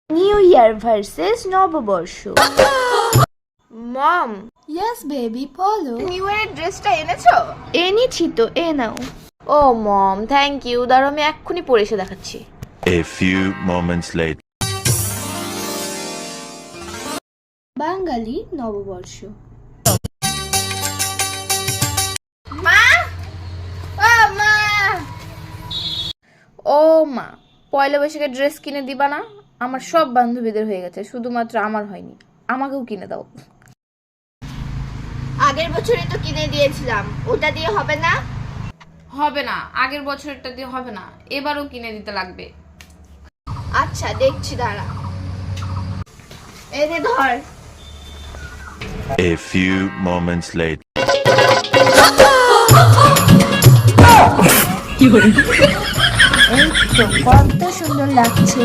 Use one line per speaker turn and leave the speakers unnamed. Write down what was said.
New year versus নববর্ষ। মম,
yes baby বলো।
New ইয়ারের ড্রেসটা এনেছো? এনেছি তো, এ নাও। ও মম, থ্যাংক ইউ। দাঁড়াও, আমি এক্ষুনি পরে এসে দেখাচ্ছি।
A few moments later.
বাঙালি নববর্ষ।
মা, ও মা, ও মা, পয়লা বৈশাখের ড্রেস কিনে দিবা না? আমার সব বান্ধবীদের হয়ে গেছে, শুধুমাত্র আমার হয়নি। আমাকেও কিনে দাও। আগের বছরে তো কিনে দিয়েছিলাম, ওটা দিয়ে হবে না?
হবে না, আগের বছরটা দিয়ে হবে না, এবারও কিনে দিতে লাগবে।
আচ্ছা, দেখছি, দাঁড়া। এই নে ধর।
A few moments later.
এই তো, কত সুন্দর লাগছে।